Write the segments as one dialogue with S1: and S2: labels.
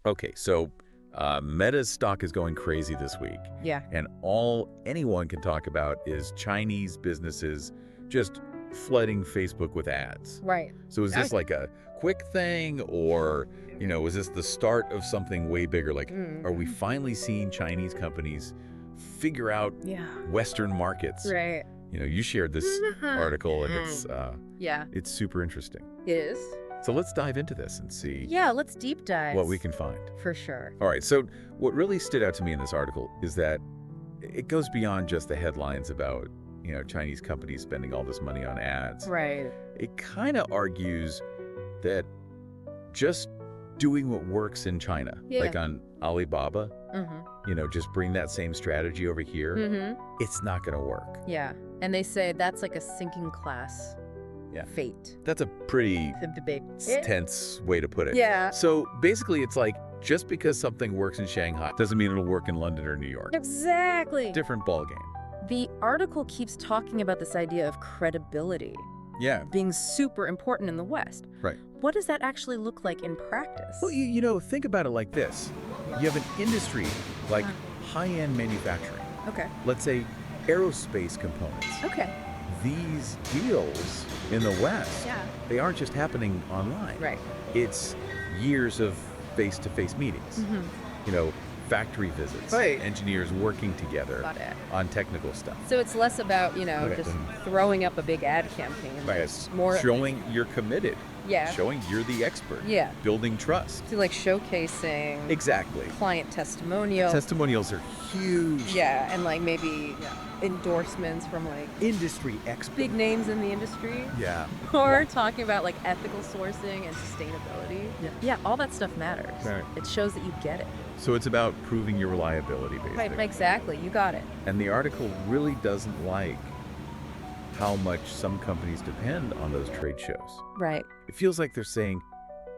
S1: Okay, so Meta's stock is going crazy this week.
S2: Yeah.
S1: And all anyone can talk about is Chinese businesses just flooding Facebook with ads.
S2: Right.
S1: So is this like a quick thing, or, is this the start of something way bigger? Like, are we finally seeing Chinese companies figure out Western markets?
S2: Right.
S1: You shared this article, and it's super interesting.
S2: It is.
S1: So let's dive into this and see
S2: Let's deep dive.
S1: what we can find.
S2: For sure.
S1: All right, so what really stood out to me in this article is that it goes beyond just the headlines about, Chinese companies spending all this money on ads.
S2: Right.
S1: It kind of argues that just doing what works in China, like on Alibaba, just bring that same strategy over here, it's not going to work.
S2: Yeah. And they say that's like a sinking class fate.
S1: That's a pretty tense way to put it.
S2: Yeah.
S1: So basically, it's like, just because something works in Shanghai doesn't mean it'll work in London or New York.
S2: Exactly.
S1: Different ballgame.
S2: The article keeps talking about this idea of credibility being super important in the West.
S1: Right.
S2: What does that actually look like in practice?
S1: Well, think about it like this. You have an industry like high-end manufacturing.
S2: Okay.
S1: Let's say aerospace components.
S2: Okay.
S1: These deals in the West, they aren't just happening online.
S2: Right.
S1: It's years of face-to-face meetings. Factory visits, engineers working together on technical stuff.
S2: So it's less about, just throwing up a big ad campaign.
S1: Right. It's
S2: more
S1: showing you're committed.
S2: Yeah.
S1: Showing you're the expert.
S2: Yeah.
S1: Building trust.
S2: So like showcasing.
S1: Exactly.
S2: Client testimonials.
S1: Testimonials are huge.
S2: Yeah, and like maybe endorsements from like
S1: industry experts.
S2: Big names in the industry.
S1: Yeah.
S2: Or talking about like ethical sourcing and sustainability. Yeah, all that stuff matters.
S1: Right.
S2: It shows that you get it.
S1: So it's about proving your reliability, basically.
S2: Right, exactly. You got it.
S1: And the article really doesn't like how much some companies depend on those trade shows.
S2: Right.
S1: It feels like they're saying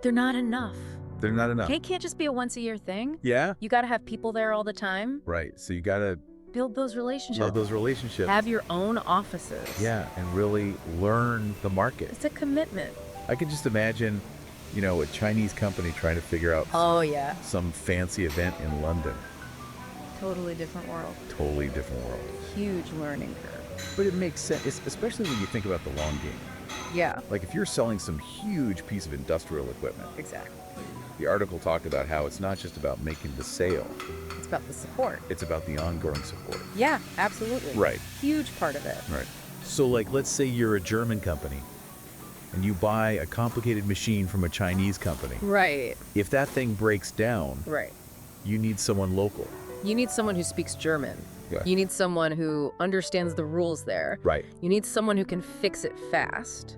S2: they're not enough.
S1: They're not enough.
S2: It can't just be a once-a-year thing.
S1: Yeah.
S2: You got to have people there all the time.
S1: Right. So you got to
S2: build those relationships.
S1: Build those relationships.
S2: Have your own offices.
S1: Yeah, and really learn the market.
S2: It's a commitment.
S1: I can just imagine, a Chinese company trying to figure out some fancy event in London.
S2: Totally different world.
S1: Totally different world.
S2: Huge learning curve.
S1: But it makes sense, especially when you think about the long game.
S2: Yeah.
S1: Like if you're selling some huge piece of industrial equipment.
S2: Exactly.
S1: The article talked about how it's not just about making the sale.
S2: It's about the support.
S1: It's about the ongoing support.
S2: Yeah, absolutely.
S1: Right.
S2: Huge part of it.
S1: Right. So like, let's say you're a German company and you buy a complicated machine from a Chinese company.
S2: Right.
S1: If that thing breaks down, you need someone local.
S2: You need someone who speaks German.
S1: Yeah.
S2: You need someone who understands the rules there.
S1: Right.
S2: You need someone who can fix it fast.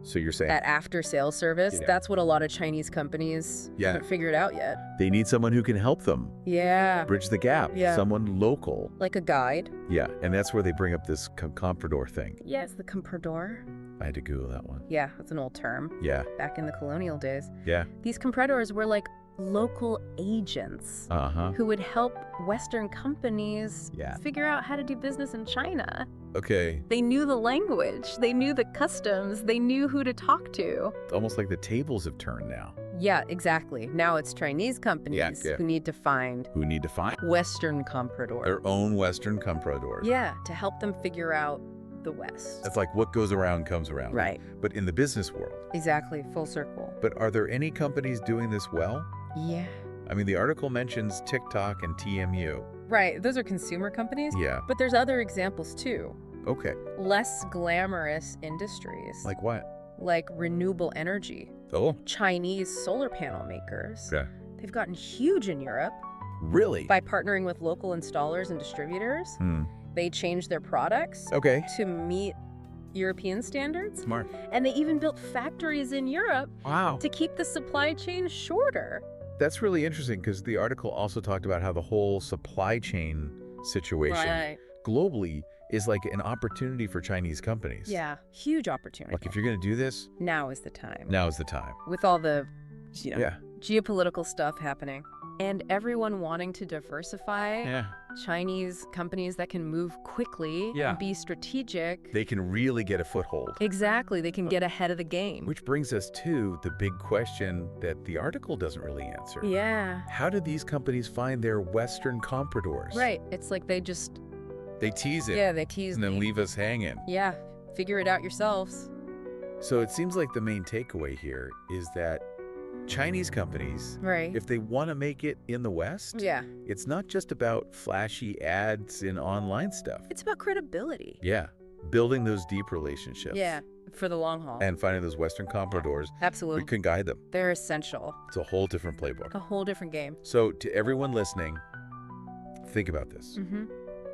S1: So you're saying
S2: that after-sales service, that's what a lot of Chinese companies haven't figured out yet.
S1: They need someone who can help them.
S2: Yeah.
S1: Bridge the gap.
S2: Yeah.
S1: Someone local.
S2: Like a guide.
S1: Yeah, and that's where they bring up this comprador thing.
S2: Yes, the comprador.
S1: I had to Google that one.
S2: Yeah, that's an old term.
S1: Yeah.
S2: Back in the colonial days.
S1: Yeah.
S2: These compradors were like local agents who would help Western companies figure out how to do business in China.
S1: Okay.
S2: They knew the language. They knew the customs. They knew who to talk to.
S1: It's almost like the tables have turned now.
S2: Yeah, exactly. Now it's Chinese companies who need to find Western compradors.
S1: Their own Western compradors.
S2: Yeah, to help them figure out the West.
S1: That's like what goes around comes around.
S2: Right.
S1: But in the business world.
S2: Exactly, full circle.
S1: But are there any companies doing this well?
S2: Yeah.
S1: I mean, the article mentions TikTok and TMU.
S2: Right, those are consumer companies.
S1: Yeah.
S2: But there's other examples too.
S1: Okay.
S2: Less glamorous industries.
S1: Like what?
S2: Like renewable energy.
S1: Oh.
S2: Chinese solar panel makers.
S1: Yeah.
S2: They've gotten huge in Europe.
S1: Really?
S2: By partnering with local installers and distributors. They changed their products to meet European standards.
S1: Smart.
S2: And they even built factories in Europe to keep the supply chain shorter.
S1: That's really interesting because the article also talked about how the whole supply chain situation globally is like an opportunity for Chinese companies.
S2: Yeah, huge opportunity.
S1: Like if you're going to do this,
S2: now is the time.
S1: Now is the time.
S2: With all the geopolitical stuff happening. And everyone wanting to diversify. Chinese companies that can move quickly and be strategic.
S1: They can really get a foothold.
S2: Exactly. They can get ahead of the game.
S1: Which brings us to the big question that the article doesn't really answer.
S2: Yeah.
S1: How do these companies find their Western compradors?
S2: Right. It's like they
S1: tease it.
S2: Yeah, they tease
S1: and then leave us hanging.
S2: Yeah. Figure it out yourselves.
S1: So it seems like the main takeaway here is that Chinese companies, if they want to make it in the West, it's not just about flashy ads in online stuff.
S2: It's about credibility.
S1: Yeah. Building those deep relationships.
S2: Yeah, for the long haul.
S1: And finding those Western compradors.
S2: Absolutely.
S1: We can guide them.
S2: They're essential.
S1: It's a whole different playbook.
S2: A whole different game.
S1: So to everyone listening, think about this.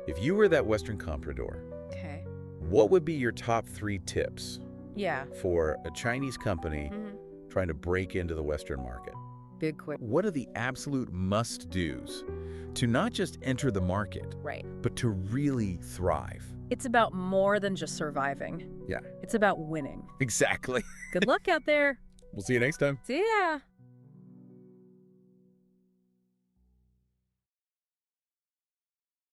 S1: If you were that Western comprador, what would be your top 3 tips for a Chinese company trying to break into the Western market?
S2: Big quick.
S1: What are the absolute must-dos to not just enter the market, but to really thrive?
S2: It's about more than just surviving.
S1: Yeah.
S2: It's about winning.
S1: Exactly.
S2: Good luck out there.
S1: We'll see you next time.
S2: See ya.